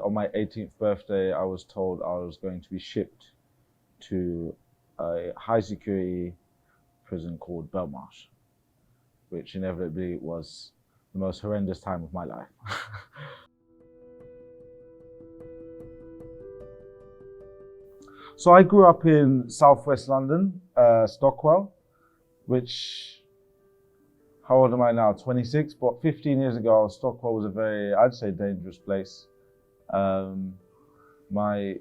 On my 18th birthday, I was told I was going to be shipped to a high security prison called Belmarsh, which inevitably was the most horrendous time of my life. So I grew up in southwest London, Stockwell, which, how old am I now? 26, but 15 years ago, Stockwell was a very, I'd say, dangerous place. My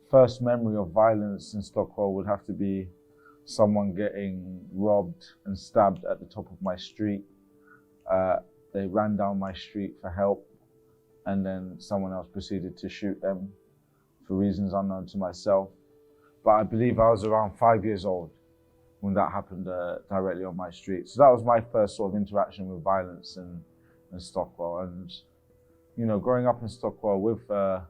first memory of violence in Stockwell would have to be someone getting robbed and stabbed at the top of my street. They ran down my street for help, and then someone else proceeded to shoot them for reasons unknown to myself. But I believe I was around 5 years old when that happened directly on my street. So that was my first sort of interaction with violence in Stockwell. And, you know, growing up in Stockwell with a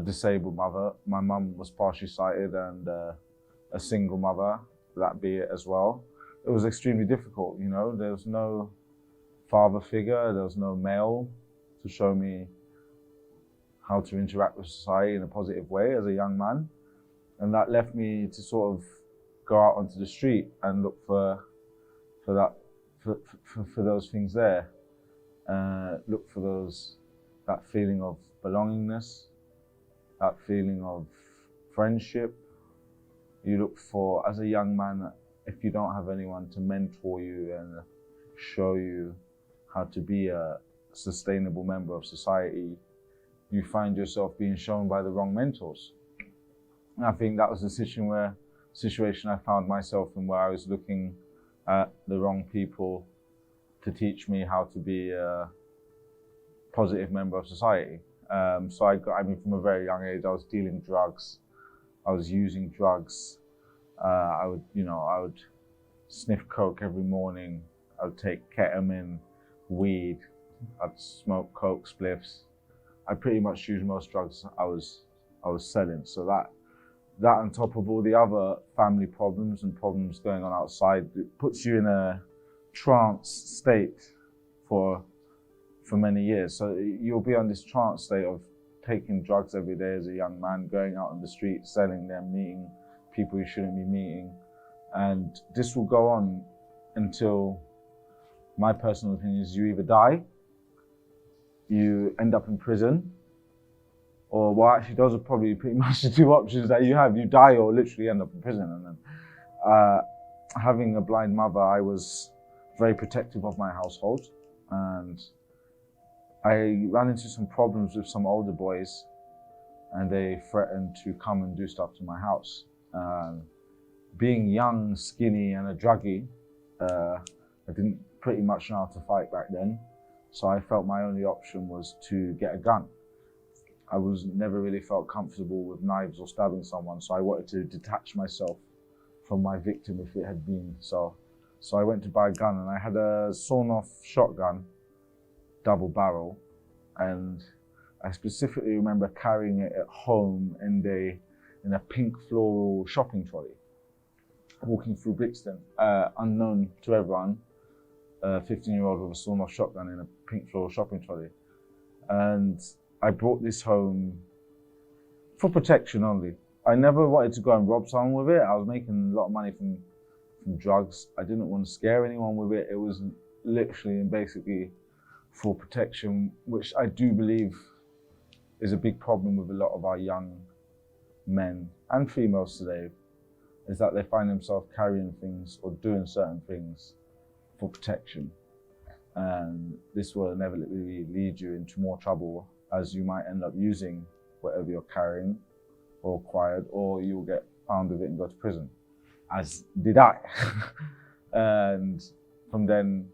disabled mother, my mum was partially sighted, and a single mother, that be it as well. It was extremely difficult, you know. There was no father figure, there was no male to show me how to interact with society in a positive way as a young man. And that left me to sort of go out onto the street and look for those things there. Look for that feeling of belongingness, that feeling of friendship. You look for, as a young man, if you don't have anyone to mentor you and show you how to be a sustainable member of society, you find yourself being shown by the wrong mentors. And I think that was the situation I found myself in, where I was looking at the wrong people to teach me how to be a positive member of society. So I mean, from a very young age, I was dealing drugs. I was using drugs. I would sniff coke every morning. I would take ketamine, weed. I'd smoke coke, spliffs. I pretty much used most drugs I was selling. So that on top of all the other family problems and problems going on outside, it puts you in a trance state for many years. So you'll be on this trance state of taking drugs every day as a young man, going out on the street, selling them, meeting people you shouldn't be meeting. And this will go on until, my personal opinion is, you either die, you end up in prison, or, well, actually those are probably pretty much the two options that you have. You die or literally end up in prison. And then having a blind mother, I was very protective of my household, and I ran into some problems with some older boys, and they threatened to come and do stuff to my house. Being young, skinny, and a druggie, I didn't pretty much know how to fight back then. So I felt my only option was to get a gun. I never really felt comfortable with knives or stabbing someone, so I wanted to detach myself from my victim if it had been so. So I went to buy a gun, and I had a sawn-off shotgun, double barrel, and I specifically remember carrying it at home in a pink floral shopping trolley, walking through Brixton, unknown to everyone, a 15-year-old with a sawn-off shotgun in a pink floral shopping trolley. And I brought this home for protection only. I never wanted to go and rob someone with it. I was making a lot of money from drugs. I didn't want to scare anyone with it. It was literally and basically for protection, which I do believe is a big problem with a lot of our young men and females today, is that they find themselves carrying things or doing certain things for protection. And this will inevitably lead you into more trouble, as you might end up using whatever you're carrying or acquired, or you'll get found with it and go to prison, as did I. And from then,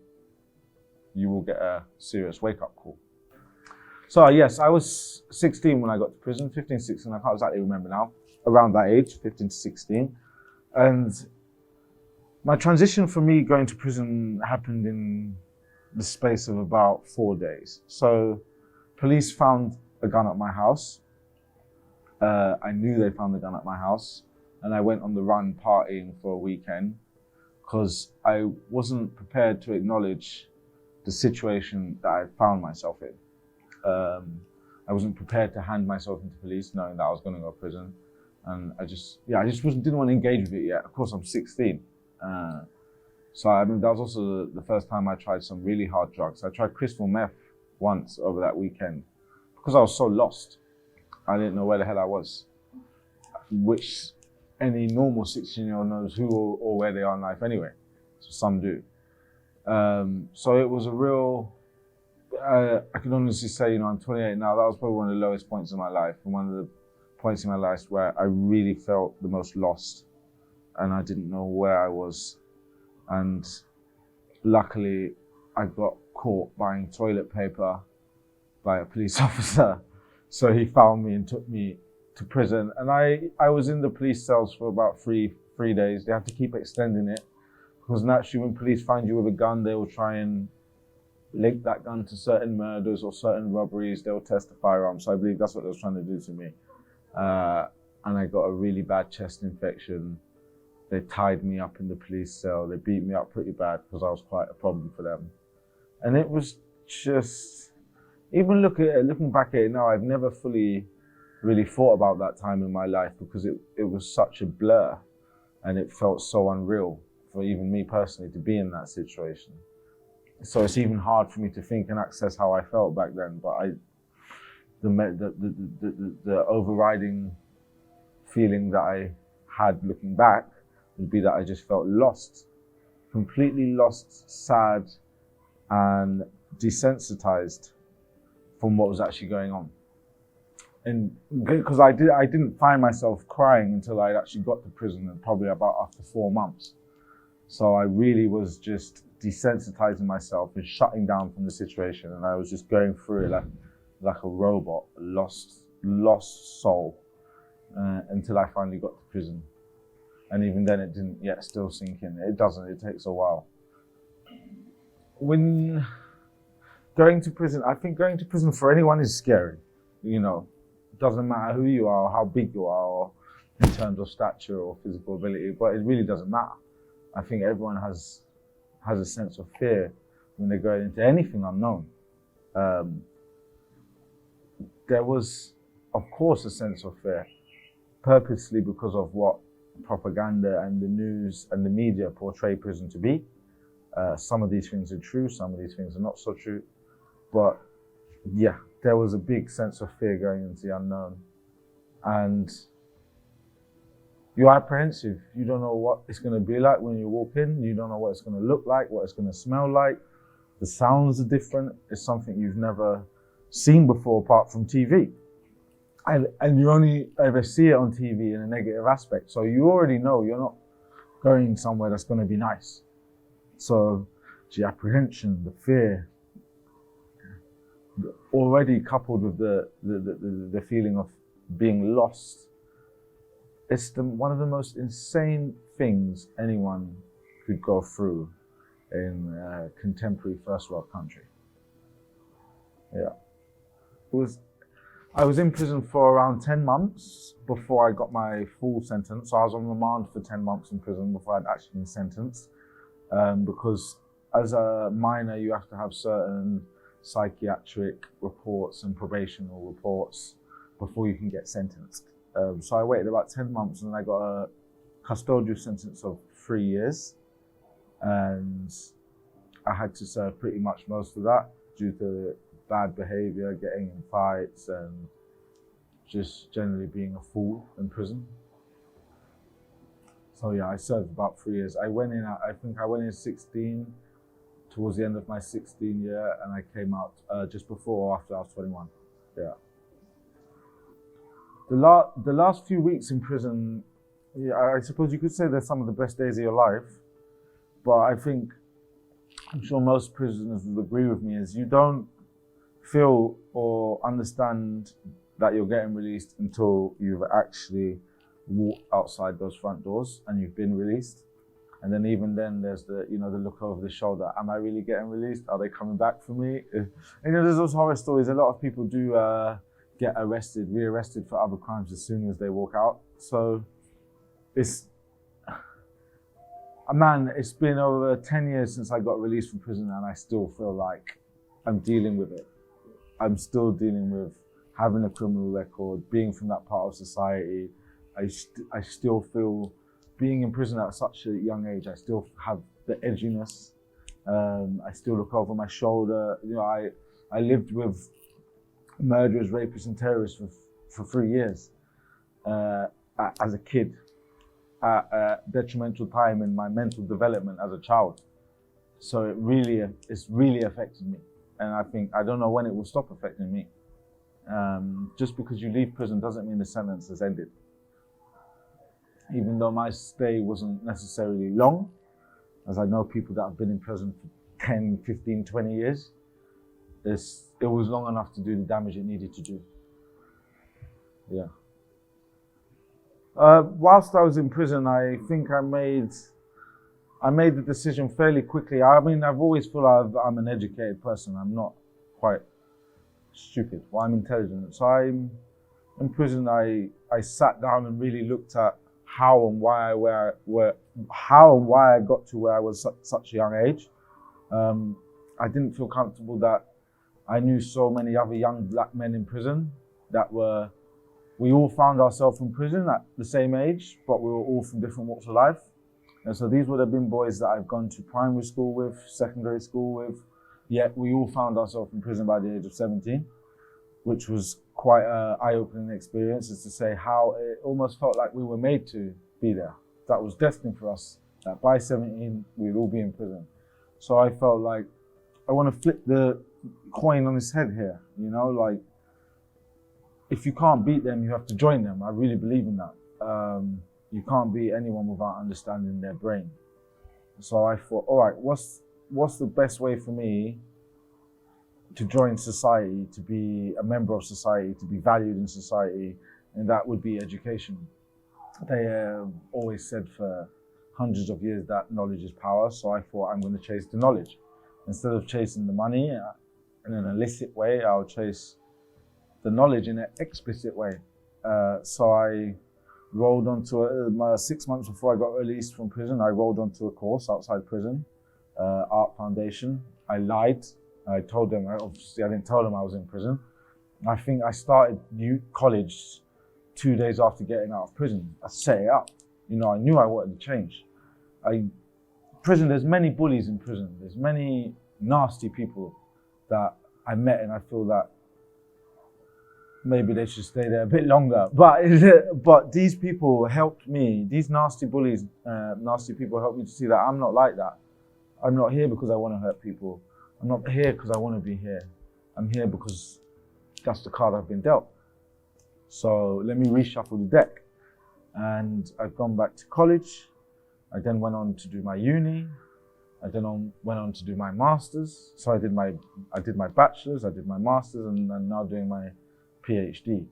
you will get a serious wake-up call. So yes, I was 16 when I got to prison, 15, 16, I can't exactly remember now, around that age, 15 to 16. And my transition for me going to prison happened in the space of about 4 days. So police found a gun at my house. I knew they found the gun at my house, and I went on the run partying for a weekend because I wasn't prepared to acknowledge the situation that I found myself in. I wasn't prepared to hand myself into police knowing that I was going to go to prison. And I just didn't want to engage with it yet. Of course, I'm 16. So I mean, that was also the first time I tried some really hard drugs. I tried crystal meth once over that weekend because I was so lost. I didn't know where the hell I was, which any normal 16-year-old knows who or where they are in life anyway. So some do. So it was a real, I can honestly say, I'm 28 now. That was probably one of the lowest points in my life, and one of the points in my life where I really felt the most lost, and I didn't know where I was. And luckily, I got caught buying toilet paper by a police officer. So he found me and took me to prison. And I was in the police cells for about three days. They have to keep extending it because naturally when police find you with a gun, they will try and link that gun to certain murders or certain robberies. They will test the firearm. So I believe that's what they were trying to do to me. And I got a really bad chest infection. They tied me up in the police cell. They beat me up pretty bad because I was quite a problem for them. And it was just, even looking back at it now, I've never fully really thought about that time in my life because it was such a blur and it felt so unreal for even me personally to be in that situation. So it's even hard for me to think and access how I felt back then. But the overriding feeling that I had looking back would be that I just felt lost, completely lost, sad, and desensitized from what was actually going on. And because I didn't find myself crying until I actually got to prison, and probably about after 4 months. So I really was just desensitizing myself and shutting down from the situation, and I was just going through it like a robot, a lost soul, until I finally got to prison. And even then it didn't yet still sink in. It doesn't, it takes a while. When going to prison, I think going to prison for anyone is scary. It doesn't matter who you are or how big you are or in terms of stature or physical ability, but it really doesn't matter. I think everyone has a sense of fear when they're going into anything unknown. There was, of course, a sense of fear, purposely because of what propaganda and the news and the media portray prison to be. Some of these things are true, some of these things are not so true. But yeah, there was a big sense of fear going into the unknown. And you're apprehensive. You don't know what it's going to be like when you walk in. You don't know what it's going to look like, what it's going to smell like. The sounds are different. It's something you've never seen before apart from TV. And you only ever see it on TV in a negative aspect. So you already know you're not going somewhere that's going to be nice. So the apprehension, the fear, already coupled with the feeling of being lost, it's one of the most insane things anyone could go through in a contemporary first world country. Yeah. I was in prison for around 10 months before I got my full sentence. So I was on remand for 10 months in prison before I'd actually been sentenced. Because as a minor, you have to have certain psychiatric reports and probational reports before you can get sentenced. So I waited about 10 months and I got a custodial sentence of 3 years. And I had to serve pretty much most of that due to bad behavior, getting in fights, and just generally being a fool in prison. So yeah, I served about 3 years. I think I went in 16, towards the end of my 16 year, and I came out just before or after I was 21. Yeah. The last few weeks in prison, yeah, I suppose you could say they're some of the best days of your life. But I'm sure most prisoners would agree with me, is you don't feel or understand that you're getting released until you've actually walked outside those front doors and you've been released. And then even then there's the look over the shoulder. Am I really getting released? Are they coming back for me? There's those horror stories. A lot of people do get rearrested for other crimes as soon as they walk out. So it's been over 10 years since I got released from prison and I still feel like I'm dealing with it. I'm still dealing with having a criminal record, being from that part of society. I still feel, being in prison at such a young age, I still have the edginess. I still look over my shoulder. You know, I lived with murderers, rapists, and terrorists for 3 years as a kid, at a detrimental time in my mental development as a child. So it's really affected me. And I don't know when it will stop affecting me. Just because you leave prison doesn't mean the sentence has ended. Even though my stay wasn't necessarily long, as I know people that have been in prison for 10, 15, 20 years, it was long enough to do the damage it needed to do. Yeah. Whilst I was in prison, I think I made the decision fairly quickly. I mean, I've always felt I'm an educated person. I'm not quite stupid. Well, I'm intelligent. So in prison, I sat down and really looked at how and why I got to where I was at such a young age. I didn't feel comfortable that I knew so many other young black men in prison we all found ourselves in prison at the same age, but we were all from different walks of life. And so these would have been boys that I've gone to primary school with, secondary school with, yet we all found ourselves in prison by the age of 17, which was quite an eye-opening experience, is to say how it almost felt like we were made to be there. That was destined for us, that by 17, we'd all be in prison. So I felt like I want to flip the coin on its head here, you know, like, if you can't beat them, you have to join them. I really believe in that. You can't beat anyone without understanding their brain. So I thought, all right, what's the best way for me to join society, to be a member of society, to be valued in society? And that would be education. They have always said for hundreds of years that knowledge is power. So I thought, I'm going to chase the knowledge. Instead of chasing the money in an illicit way, I'll chase the knowledge in an explicit way. So I rolled onto 6 months before I got released from prison, I rolled onto a course outside prison, Art Foundation. I lied. I told them, obviously I didn't tell them I was in prison. I think I started college 2 days after getting out of prison. I set it up. You know, I knew I wanted to change. There's many bullies in prison. There's many nasty people that I met, and I feel that maybe they should stay there a bit longer. But these people helped me. These nasty bullies, nasty people helped me to see that I'm not like that. I'm not here because I want to hurt people. I'm not here because I want to be here. I'm here because that's the card I've been dealt. So let me reshuffle the deck. And I've gone back to college. I then went on to do my uni. I then went on to do my masters. So I did my bachelor's, I did my masters, and I'm now doing my PhD.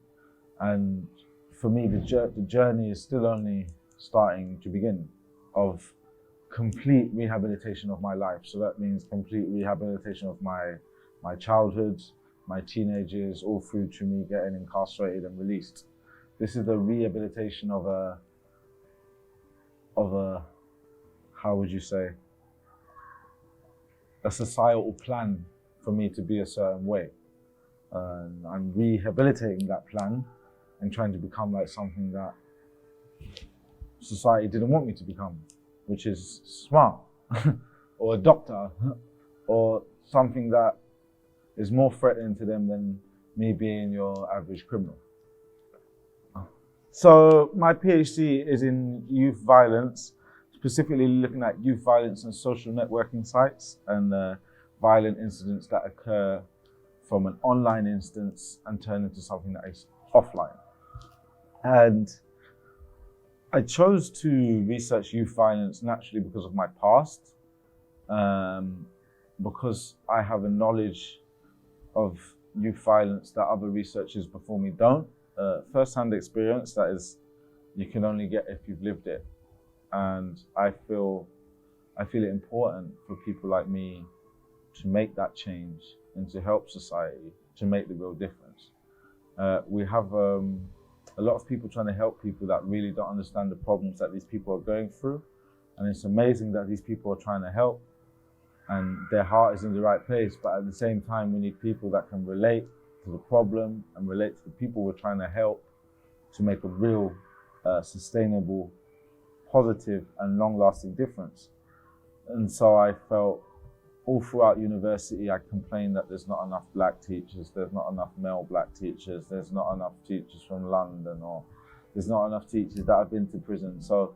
And for me, the journey is still only starting to begin, of complete rehabilitation of my life. So that means complete rehabilitation of my childhood, my teenage years, all through to me getting incarcerated and released. This is the rehabilitation of a, how would you say, a societal plan for me to be a certain way. I'm rehabilitating that plan and trying to become like something that society didn't want me to become, which is smart, or a doctor, or something that is more threatening to them than me being your average criminal. So my PhD is in youth violence, specifically looking at youth violence and social networking sites and violent incidents that occur from an online instance and turn into something that is offline. And I chose to research youth violence naturally because of my past, because I have a knowledge of youth violence that other researchers before me don't. First-hand experience that is, you can only get if you've lived it. And I feel it important for people like me to make that change and to help society to make the real difference. We have a lot of people trying to help people that really don't understand the problems that these people are going through. And it's amazing that these people are trying to help and their heart is in the right place, but at the same time, we need people that can relate to the problem and relate to the people we're trying to help to make a real, sustainable, positive and long-lasting difference. And so I felt all throughout university, I complained that there's not enough black teachers, there's not enough male black teachers, there's not enough teachers from London, or there's not enough teachers that have been to prison. So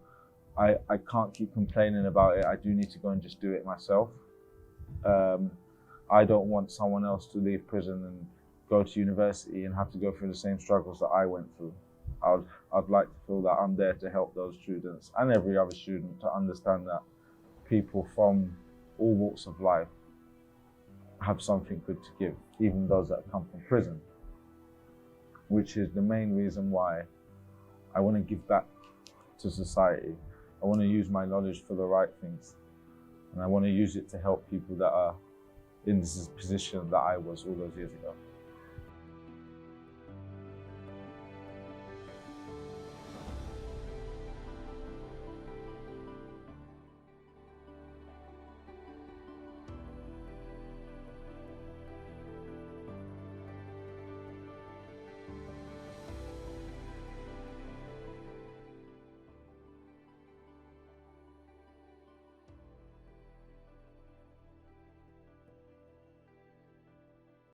I can't keep complaining about it. I do need to go and just do it myself. I don't want someone else to leave prison and go to university and have to go through the same struggles that I went through. I'd like to feel that I'm there to help those students and every other student to understand that people from all walks of life have something good to give, even those that come from prison, which is the main reason why I want to give back to society. I want to use my knowledge for the right things, and I want to use it to help people that are in this position that I was all those years ago.